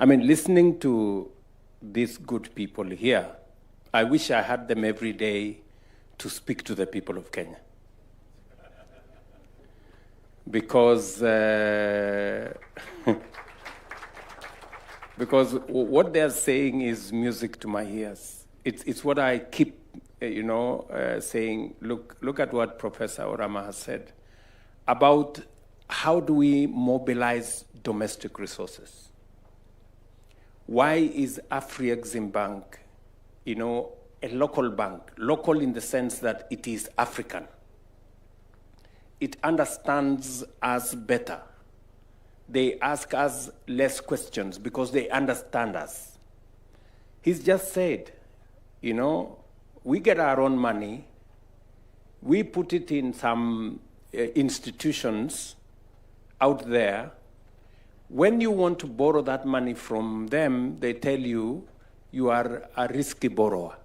I mean, listening to these good people here, I wish I had them every day to speak to the people of Kenya. Because because what they're saying is music to my ears. It's what I keep, saying. Look at what Professor Orama has said about how do we mobilize domestic resources. Why is Afreximbank, a local bank? Local in the sense that it is African. It understands us better. They ask us less questions because they understand us. He's just said, we get our own money, we put it in some institutions out there. When you want to borrow that money from them, they tell you, you are a risky borrower.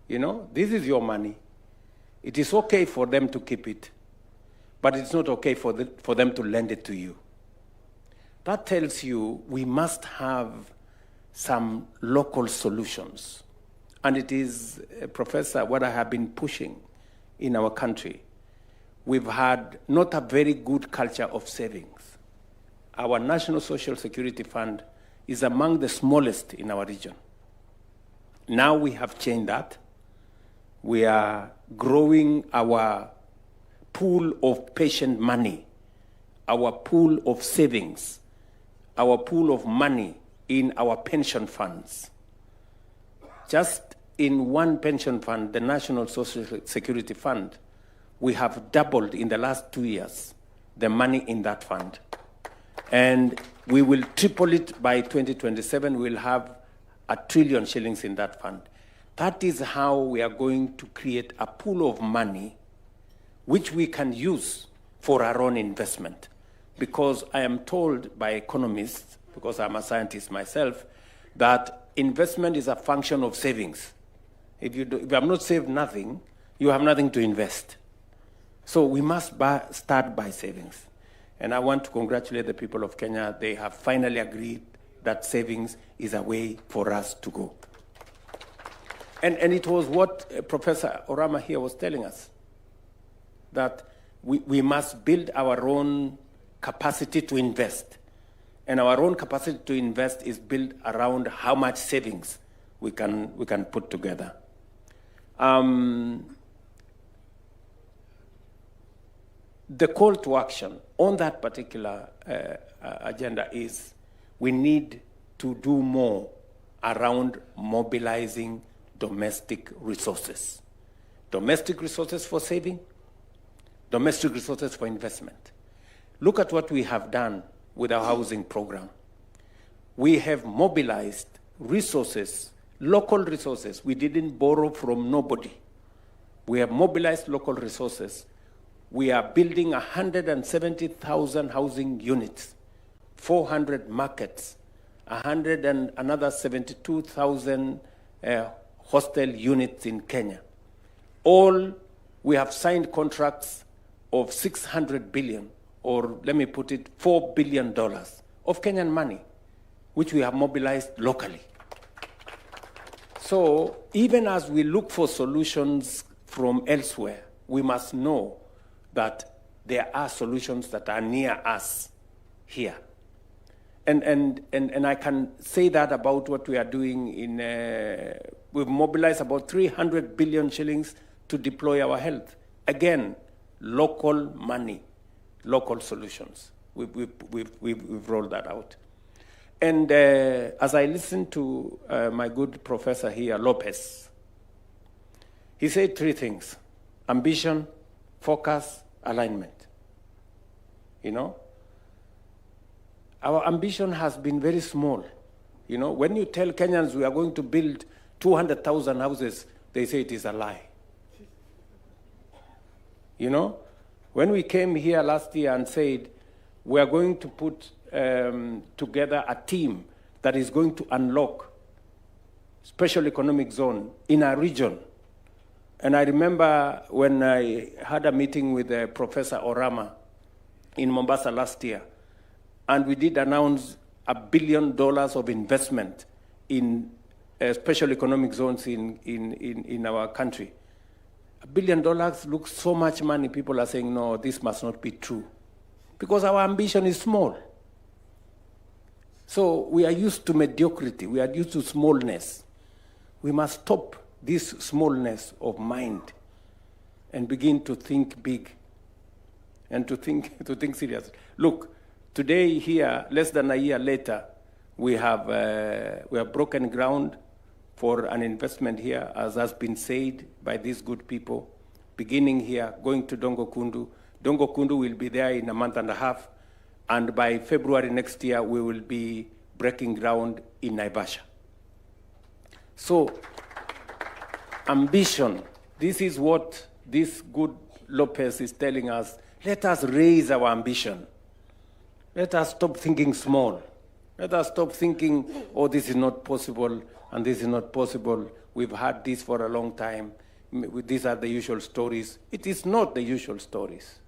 This is your money. It is okay for them to keep it, but it's not okay for them to lend it to you. That tells you we must have some local solutions. And it is, Professor, what I have been pushing in our country. We've had not a very good culture of savings. Our National Social Security Fund is among the smallest in our region. Now we have changed that. We are growing our pool of patient money, our pool of savings, our pool of money in our pension funds. Just in one pension fund, the National Social Security Fund, we have doubled in the last 2 years the money in that fund. And we will triple it by 2027. We'll have 1 trillion shillings in that fund. That is how we are going to create a pool of money which we can use for our own investment. Because I am told by economists, because I'm a scientist myself, that investment is a function of savings. If you have not saved nothing, you have nothing to invest. So we must start by savings. And I want to congratulate the people of Kenya. They have finally agreed that savings is a way for us to go. And it was what Professor Orama here was telling us, that we must build our own capacity to invest. And our own capacity to invest is built around how much savings we can put together. The call to action on that particular agenda is we need to do more around mobilizing domestic resources. Domestic resources for saving, domestic resources for investment. Look at what we have done with our housing program. We have mobilized resources, local resources. We didn't borrow from nobody. We have mobilized local resources. We are building 170,000 housing units, 400 markets, another 72,000 hostel units in Kenya. All, we have signed contracts of 600 billion, or let me put it, $4 billion of Kenyan money, which we have mobilized locally. So even as we look for solutions from elsewhere, we must know that there are solutions that are near us here. And I can say that about what we are doing in, we've mobilized about 300 billion shillings to deploy our health. Again, local money, local solutions. We've rolled that out. And as I listened to my good professor here, Lopez, he said 3 things: ambition, focus, alignment. Our ambition has been very small. When you tell Kenyans we are going to build 200,000 houses, they say it is a lie. When we came here last year and said we are going to put together a team that is going to unlock special economic zone in our region. And I remember when I had a meeting with Professor Orama in Mombasa last year, and we did announce $1 billion of investment in special economic zones in our country. $1 billion looks so much money. People are saying, no, this must not be true. Because our ambition is small. So we are used to mediocrity. We are used to smallness. We must stop this smallness of mind and begin to think big and to think serious. Look, today here, less than a year later, we have broken ground for an investment here, as has been said by these good people, beginning here, going to Dongo Kundu. Dongo Kundu will be there in a month and a half, and by February next year, we will be breaking ground in Naivasha. So, ambition, this is what this good Lopez is telling us. Let us raise our ambition. Let us stop thinking small. Let us stop thinking, oh, this is not possible, and this is not possible. We've had this for a long time. These are the usual stories. It is not the usual stories.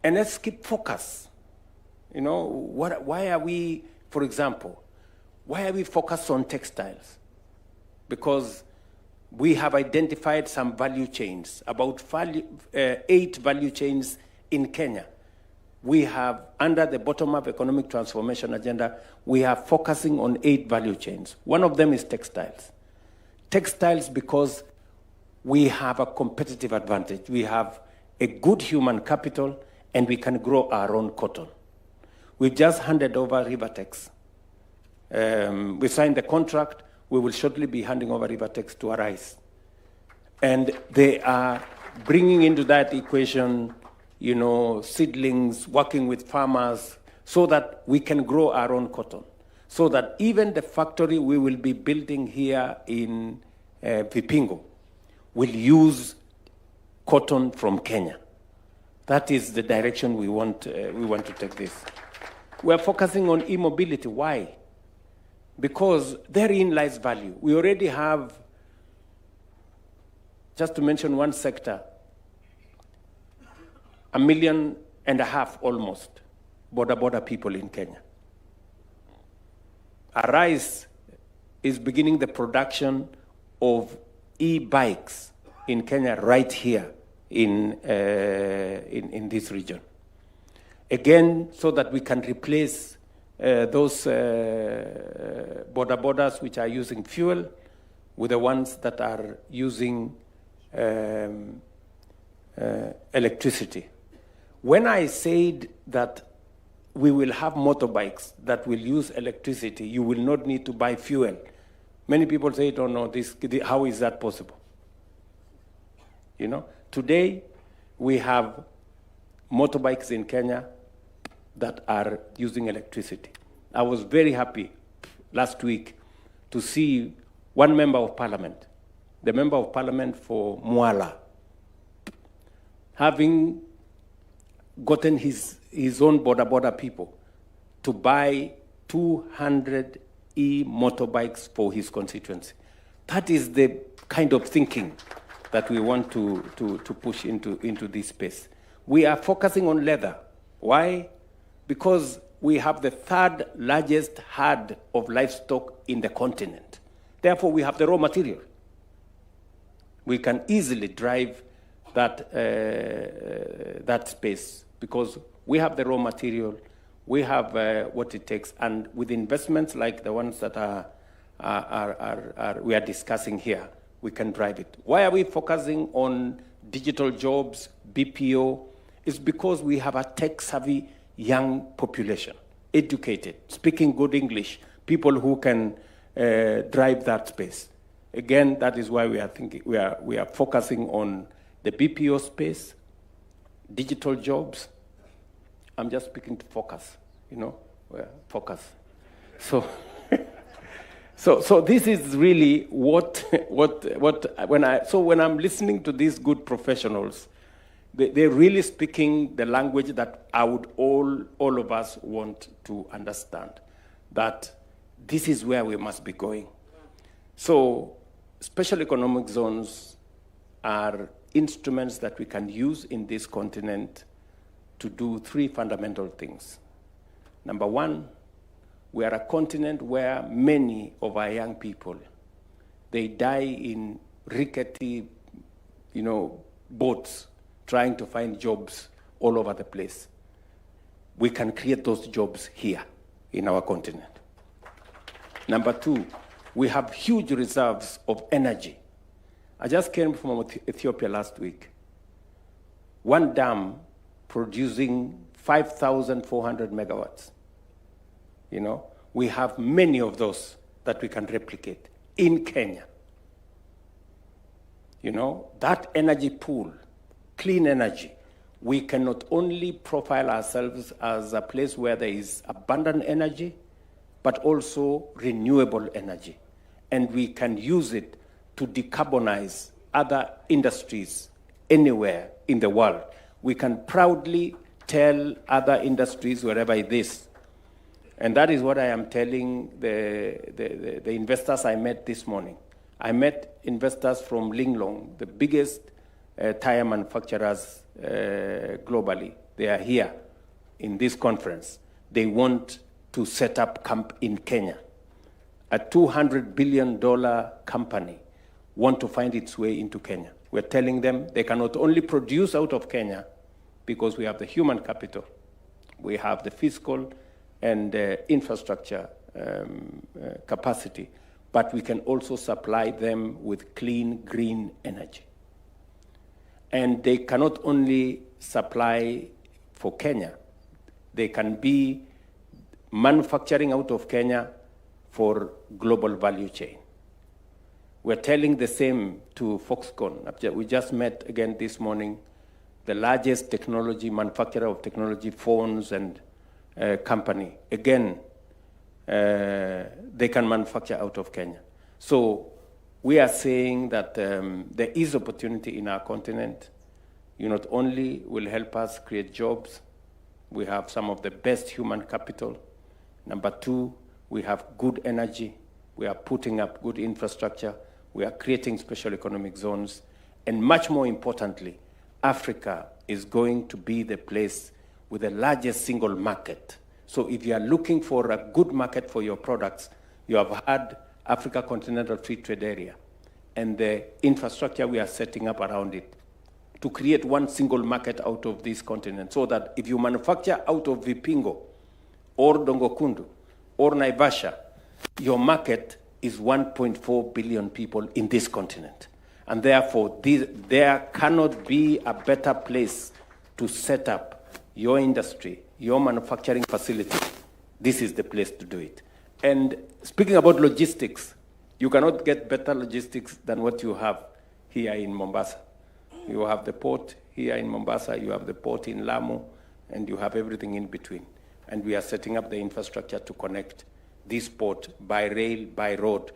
And let's keep focus. You know, why are we, for example, why are we focused on textiles? Because we have identified some value chains, about 8 value chains in Kenya. We have, under the bottom-up economic transformation agenda, we are focusing on 8 value chains. One of them is textiles. Textiles because we have a competitive advantage. We have a good human capital, and we can grow our own cotton. We've just handed over Rivertex. We signed the contract. We will shortly be handing over Rivertex to Arise. And they are bringing into that equation, you know, seedlings, working with farmers, so that we can grow our own cotton. So that even the factory we will be building here in Vipingo will use cotton from Kenya. That is the direction we want to take this. We are focusing on e-mobility. Why? Because therein lies value. We already have, just to mention one sector, 1.5 million almost border people in Kenya. Arise is beginning the production of e-bikes in Kenya right here in this region. Again, so that we can replace those borders which are using fuel with the ones that are using electricity. When I said that we will have motorbikes that will use electricity, you will not need to buy fuel. Many people say, oh no, how is that possible? You know, today we have motorbikes in Kenya that are using electricity. I was very happy last week to see one member of parliament, the member of parliament for Mwala, having gotten his own border people to buy 200 e-motorbikes for his constituency. That is the kind of thinking that we want to push into this space. We are focusing on leather. Why? Because we have the 3rd largest herd of livestock in the continent. Therefore, we have the raw material. We can easily drive that space because we have the raw material, we have what it takes, and with investments like the ones that we are discussing here, we can drive it. Why are we focusing on digital jobs, BPO? It's because we have a tech-savvy young population, educated, speaking good English, people who can drive that space. Again, that is why we are focusing on the BPO space, digital jobs. I'm just speaking to focus, you know, focus. So, so this is really when I'm listening to these good professionals, they're really speaking the language that I would all of us want to understand, that this is where we must be going. So special economic zones are instruments that we can use in this continent to do 3 fundamental things. Number one, we are a continent where many of our young people, they die in rickety, boats trying to find jobs all over the place. We can create those jobs here in our continent. Number two, we have huge reserves of energy. I just came from Ethiopia last week. One dam producing 5,400 megawatts. We have many of those that we can replicate in Kenya. That energy pool, clean energy, we can not only profile ourselves as a place where there is abundant energy, but also renewable energy. And we can use it to decarbonize other industries anywhere in the world. We can proudly tell other industries wherever it is. And that is what I am telling the investors I met this morning. I met investors from Linglong, the biggest tire manufacturers globally. They are here in this conference. They want to set up camp in Kenya. A $200 billion company want to find its way into Kenya. We're telling them they can not only produce out of Kenya because we have the human capital, we have the fiscal and infrastructure capacity, but we can also supply them with clean, green energy. And they cannot only supply for Kenya, they can be manufacturing out of Kenya for global value chain. We're telling the same to Foxconn. We just met again this morning, the largest technology manufacturer of technology phones and company. Again, they can manufacture out of Kenya. So we are saying that there is opportunity in our continent. You not only will help us create jobs, we have some of the best human capital. Number two, we have good energy. We are putting up good infrastructure. We are creating special economic zones. And much more importantly, Africa is going to be the place with the largest single market. So if you are looking for a good market for your products, you have had Africa Continental Free Trade Area and the infrastructure we are setting up around it to create one single market out of this continent, so that if you manufacture out of Vipingo or Dongokundu or Naivasha, your market is 1.4 billion people in this continent. And therefore, there cannot be a better place to set up your industry, your manufacturing facility. This is the place to do it. And speaking about logistics, you cannot get better logistics than what you have here in Mombasa. You have the port here in Mombasa, you have the port in Lamu, and you have everything in between. And we are setting up the infrastructure to connect this port by rail, by road,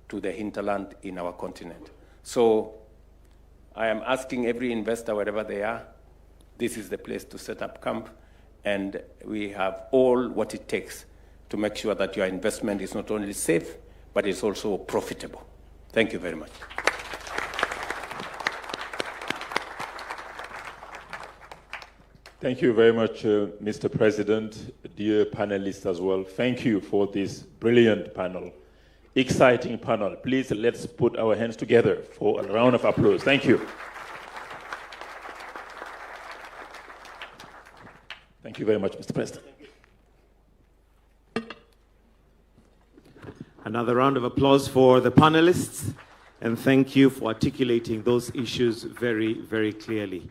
to the hinterland in our continent. So I am asking every investor, wherever they are, this is the place to set up camp, and we have all what it takes to make sure that your investment is not only safe, but it's also profitable. Thank you very much. Thank you very much, Mr. President, dear panelists as well. Thank you for this brilliant panel, exciting panel. Please, let's put our hands together for a round of applause. Thank you. Thank you very much, Mr. President. Another round of applause for the panelists, and thank you for articulating those issues very, very clearly.